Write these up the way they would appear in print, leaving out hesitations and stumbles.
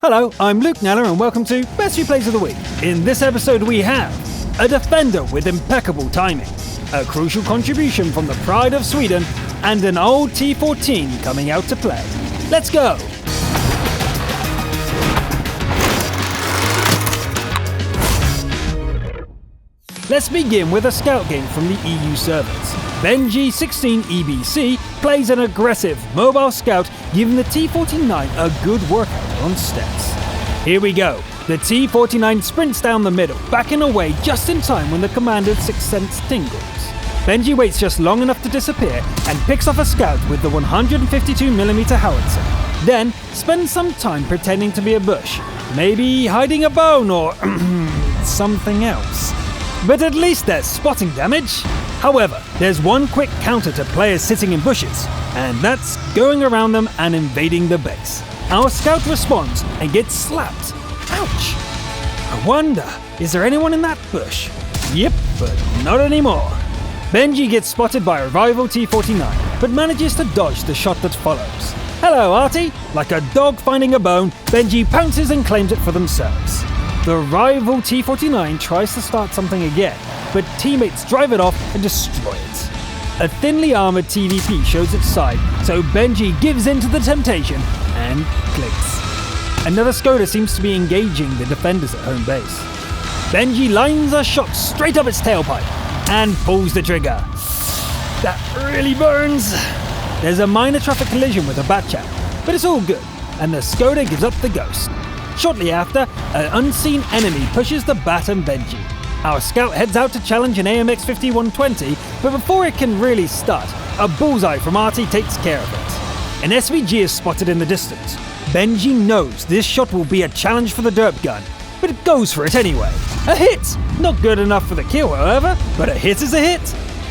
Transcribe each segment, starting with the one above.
Hello, I'm Luke Neller and welcome to Best Replays of the Week. In this episode we have a defender with impeccable timing, a crucial contribution from the pride of Sweden, and an old T14 coming out to play. Let's go! Let's begin with a scout game from the EU servers. Benji 16 EBC plays an aggressive, mobile scout, giving the T49 a good workout on steps. Here we go. The T49 sprints down the middle, backing away just in time when the commander's sixth sense tingles. Benji waits just long enough to disappear and picks off a scout with the 152mm howitzer. Then spends some time pretending to be a bush, maybe hiding a bone or something else. But at least there's spotting damage. However, there's one quick counter to players sitting in bushes, and that's going around them and invading the base. Our scout responds and gets slapped. Ouch! I wonder, is there anyone in that bush? Yep, but not anymore. Benji gets spotted by a rival T49, but manages to dodge the shot that follows. Hello, Artie! Like a dog finding a bone, Benji pounces and claims it for themselves. The rival T49 tries to start something again, but teammates drive it off and destroy it. A thinly armored TVP shows its side, so Benji gives in to the temptation and clicks. Another Skoda seems to be engaging the defenders at home base. Benji lines a shot straight up its tailpipe and pulls the trigger. That really burns. There's a minor traffic collision with a Batchat, but it's all good, and the Skoda gives up the ghost. Shortly after, an unseen enemy pushes the Bat and Benji. Our scout heads out to challenge an AMX 5120, but before it can really start, a bullseye from Artie takes care of it. An SVG is spotted in the distance. Benji knows this shot will be a challenge for the derp gun, but it goes for it anyway. A hit! Not good enough for the kill, however, but a hit is a hit.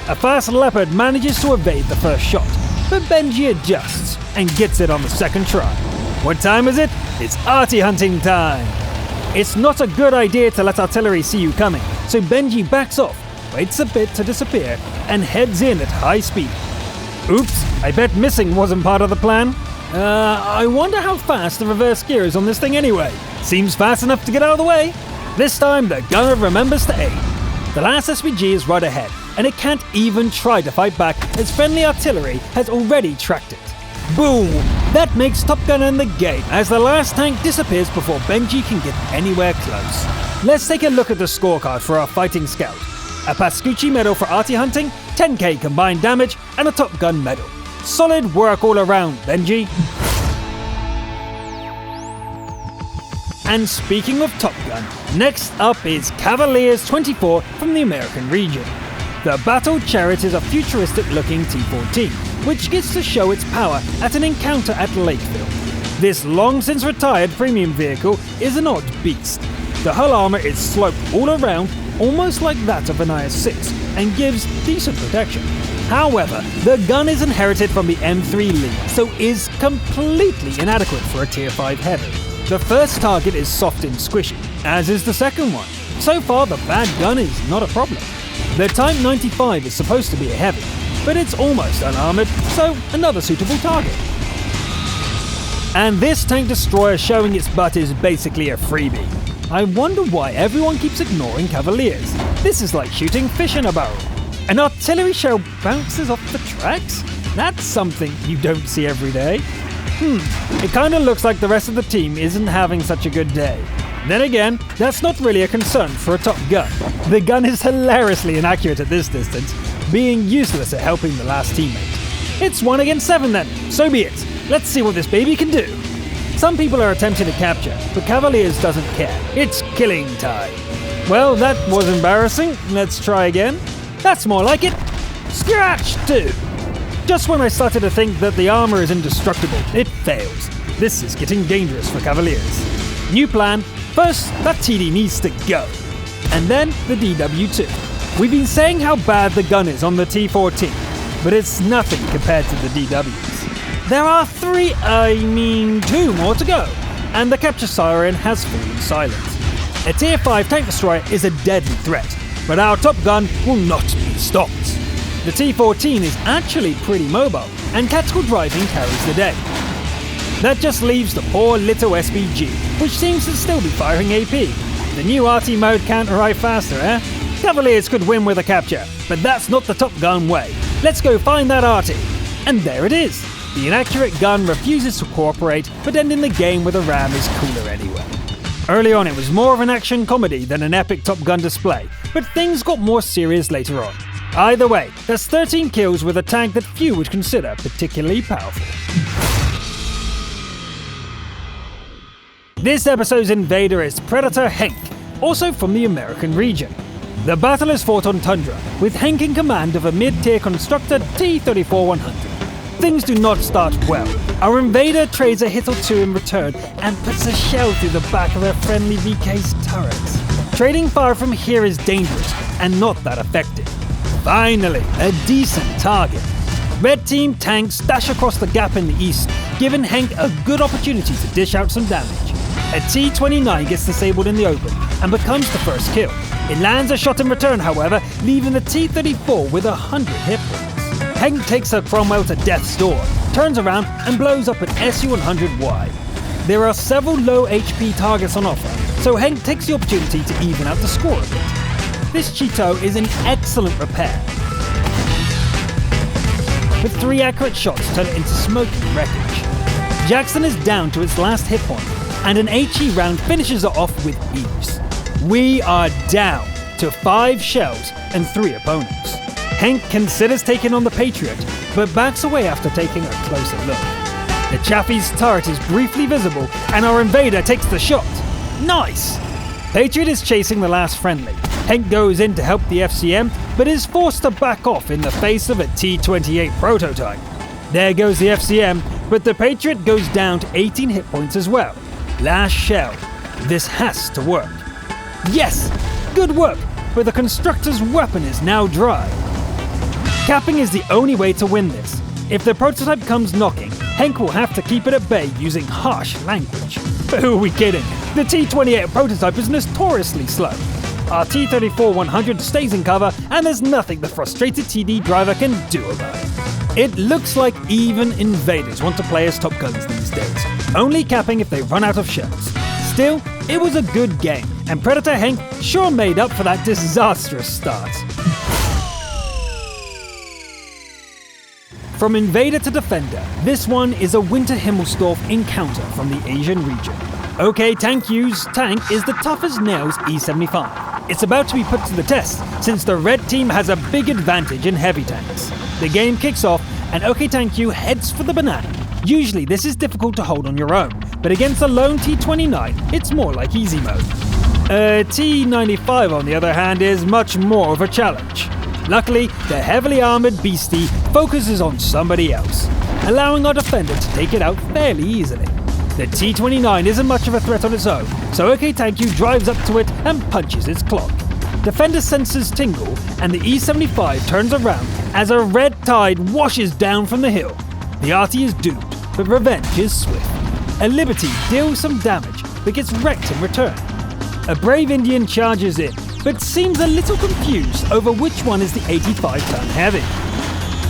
A fast Leopard manages to evade the first shot, but Benji adjusts and gets it on the second try. What time is it? It's arty hunting time! It's not a good idea to let artillery see you coming, so Benji backs off, waits a bit to disappear, and heads in at high speed. Oops, I bet missing wasn't part of the plan. I wonder how fast the reverse gear is on this thing anyway. Seems fast enough to get out of the way. This time, the gunner remembers to aim. The last SVG is right ahead, and it can't even try to fight back as friendly artillery has already tracked it. Boom! That makes Top Gun end the game as the last tank disappears before Benji can get anywhere close. Let's take a look at the scorecard for our fighting scout. A Pascucci medal for arty hunting, 10k combined damage, and a Top Gun medal. Solid work all around, Benji. And speaking of Top Gun, next up is Cavaliers 24 from the American region. The Battle Chariot is a futuristic-looking T14, which gets to show its power at an encounter at Lakeville. This long-since-retired premium vehicle is an odd beast. The hull armor is sloped all around, almost like that of an IS-6, and gives decent protection. However, the gun is inherited from the M3 Lee, so is completely inadequate for a Tier 5 heavy. The first target is soft and squishy, as is the second one. So far, the bad gun is not a problem. The Type 95 is supposed to be a heavy, but it's almost unarmored, so another suitable target. And this tank destroyer showing its butt is basically a freebie. I wonder why everyone keeps ignoring Cavaliers. This is like shooting fish in a barrel. An artillery shell bounces off the tracks? That's something you don't see every day. It kinda looks like the rest of the team isn't having such a good day. Then again, that's not really a concern for a Top Gun. The gun is hilariously inaccurate at this distance, being useless at helping the last teammate. It's 1 against 7 then, so be it. Let's see what this baby can do. Some people are attempting to capture, but Cavaliers doesn't care. It's killing time. Well, that was embarrassing. Let's try again. That's more like it. Scratch 2. Just when I started to think that the armor is indestructible, it fails. This is getting dangerous for Cavaliers. New plan. First, that TD needs to go. And then the DW2. We've been saying how bad the gun is on the T14, but it's nothing compared to the DWs. There are 2 more to go, and the capture siren has fallen silent. A Tier 5 tank destroyer is a deadly threat, but our Top Gun will not be stopped. The T14 is actually pretty mobile, and tactical driving carries the day. That just leaves the poor little SBG, which seems to still be firing AP. The new RT mode can't arrive faster, eh? Cavaliers could win with a capture, but that's not the Top Gun way. Let's go find that RT. And there it is. The inaccurate gun refuses to cooperate, but ending the game with a ram is cooler anyway. Early on it was more of an action comedy than an epic Top Gun display, but things got more serious later on. Either way, that's 13 kills with a tank that few would consider particularly powerful. This episode's invader is Predator Hank, also from the American region. The battle is fought on Tundra, with Hank in command of a mid-tier constructed T-34-100. Things do not start well. Our invader trades a hit or two in return and puts a shell through the back of their friendly VK's turrets. Trading fire from here is dangerous and not that effective. Finally, a decent target. Red team tanks dash across the gap in the east, giving Hank a good opportunity to dish out some damage. A T-29 gets disabled in the open and becomes the first kill. It lands a shot in return, however, leaving the T-34 with 100 hit points. Hank takes a Cromwell to death's door, turns around and blows up an Su-100Y. There are several low HP targets on offer, so Hank takes the opportunity to even out the score a bit. This Cheeto is an excellent repair, but 3 accurate shots turn it into smoking wreckage. Jackson is down to its last hit point, and an HE round finishes it off with ease. We are down to 5 shells and 3 opponents. Hank considers taking on the Patriot, but backs away after taking a closer look. The Chaffee's turret is briefly visible, and our invader takes the shot. Nice! Patriot is chasing the last friendly. Hank goes in to help the FCM, but is forced to back off in the face of a T-28 prototype. There goes the FCM, but the Patriot goes down to 18 hit points as well. Last shell. This has to work. Yes! Good work, but the constructor's weapon is now dry. Capping is the only way to win this. If the prototype comes knocking, Hank will have to keep it at bay using harsh language. But who are we kidding? The T-28 prototype is notoriously slow. Our T-34-100 stays in cover, and there's nothing the frustrated TD driver can do about it. It looks like even invaders want to play as Top Guns these days, only capping if they run out of shells. Still, it was a good game, and Predator Hank sure made up for that disastrous start. From Invader to Defender, this one is a Winter Himmelsdorf encounter from the Asian region. OK Tank U's tank is the tough as nails E75. It's about to be put to the test, since the red team has a big advantage in heavy tanks. The game kicks off, and OK Tank U heads for the banana. Usually this is difficult to hold on your own, but against a lone T-29, it's more like easy mode. A T-95, on the other hand, is much more of a challenge. Luckily, the heavily armoured beastie focuses on somebody else, allowing our defender to take it out fairly easily. The T-29 isn't much of a threat on its own, so OK Tank U drives up to it and punches its clock. Defender senses tingle, and the E-75 turns around as a red tide washes down from the hill. The RT is doomed, but revenge is swift. A Liberty deals some damage, but gets wrecked in return. A brave Indian charges in, but seems a little confused over which one is the 85-ton heavy.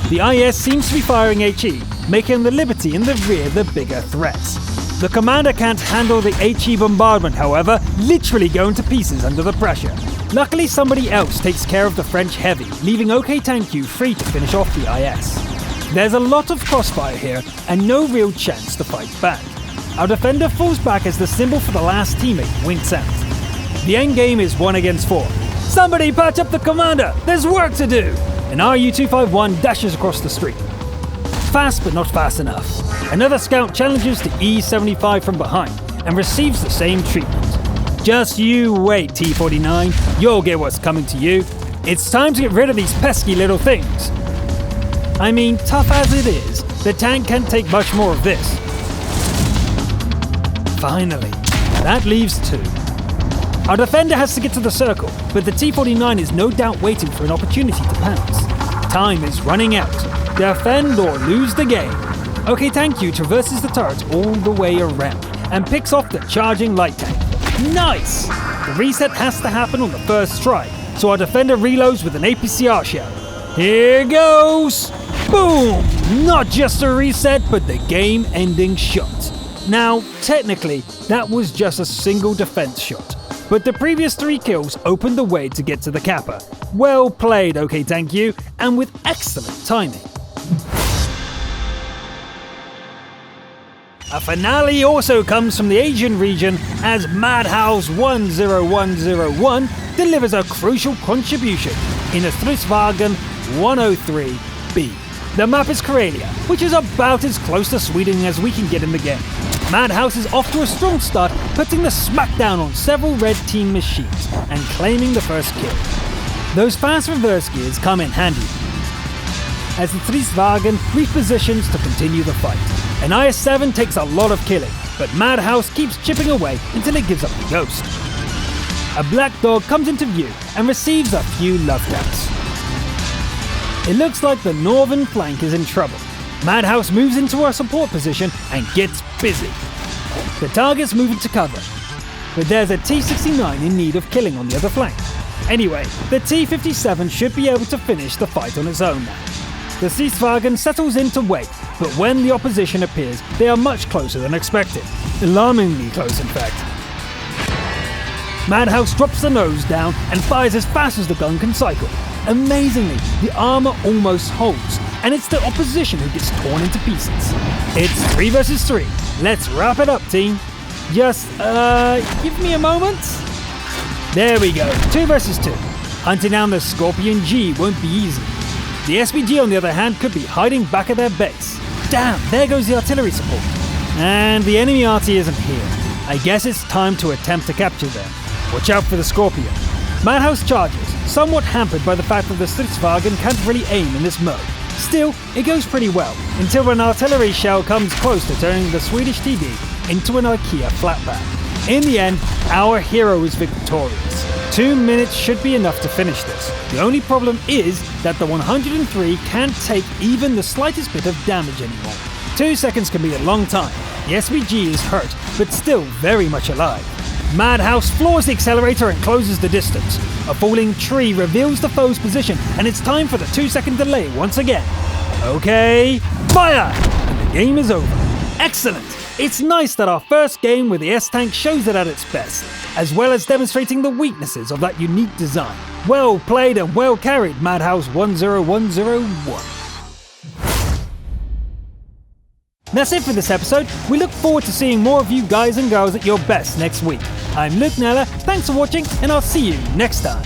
The IS seems to be firing HE, making the Liberty in the rear the bigger threats. The commander can't handle the HE bombardment, however, literally going to pieces under the pressure. Luckily, somebody else takes care of the French heavy, leaving OK Tank U free to finish off the IS. There's a lot of crossfire here, and no real chance to fight back. Our defender falls back as the symbol for the last teammate winks out. The endgame is 1 against 4. Somebody patch up the commander! There's work to do! An RU-251 dashes across the street. Fast but not fast enough. Another scout challenges the E-75 from behind and receives the same treatment. Just you wait, T-49. You'll get what's coming to you. It's time to get rid of these pesky little things. I mean, tough as it is, the tank can't take much more of this. Finally, that leaves 2. Our defender has to get to the circle, but the T-49 is no doubt waiting for an opportunity to pounce. Time is running out. Defend or lose the game. OK Tank U traverses the turret all the way around and picks off the charging light tank. Nice! The reset has to happen on the first try, so our defender reloads with an APCR shell. Here goes! Boom! Not just a reset, but the game-ending shot. Now, technically, that was just a single defense shot, but the previous 3 kills opened the way to get to the capper. Well played, OK thank you, and with excellent timing. A finale also comes from the Asian region as Madhouse 10101 delivers a crucial contribution in a Stridsvagn 103B. The map is Karelia, which is about as close to Sweden as we can get in the game. Madhouse is off to a strong start, putting the smackdown on several red team machines and claiming the first kill. Those fast reverse gears come in handy as the Stridsvagn repositions to continue the fight. An IS-7 takes a lot of killing, but Madhouse keeps chipping away until it gives up the ghost. A black dog comes into view and receives a few love taps. It looks like the northern flank is in trouble. Madhouse moves into a support position and gets busy. The targets move into cover, but there's a T-69 in need of killing on the other flank. Anyway, the T-57 should be able to finish the fight on its own now. The Stridsvagn settles in to wait, but when the opposition appears, they are much closer than expected. Alarmingly close, in fact. Madhouse drops the nose down and fires as fast as the gun can cycle. Amazingly, the armor almost holds, and it's the opposition who gets torn into pieces. It's 3 versus 3. Let's wrap it up, team. Just, give me a moment. There we go, 2 versus 2. Hunting down the Scorpion G won't be easy. The SPG, on the other hand, could be hiding back at their base. Damn, there goes the artillery support. And the enemy RT isn't here. I guess it's time to attempt to capture them. Watch out for the Scorpion. Madhouse charges, somewhat hampered by the fact that the Stridsvagn can't really aim in this mode. Still, it goes pretty well, until an artillery shell comes close to turning the Swedish TD into an IKEA flatback. In the end, our hero is victorious. 2 minutes should be enough to finish this. The only problem is that the 103 can't take even the slightest bit of damage anymore. 2 seconds can be a long time. The SVG is hurt, but still very much alive. Madhouse floors the accelerator and closes the distance. A falling tree reveals the foe's position, and it's time for the 2-second delay once again. Okay, fire! And the game is over. Excellent! It's nice that our first game with the S-Tank shows it at its best, as well as demonstrating the weaknesses of that unique design. Well played and well carried, Madhouse 10101. That's it for this episode. We look forward to seeing more of you guys and girls at your best next week. I'm Luke Nella, thanks for watching, and I'll see you next time.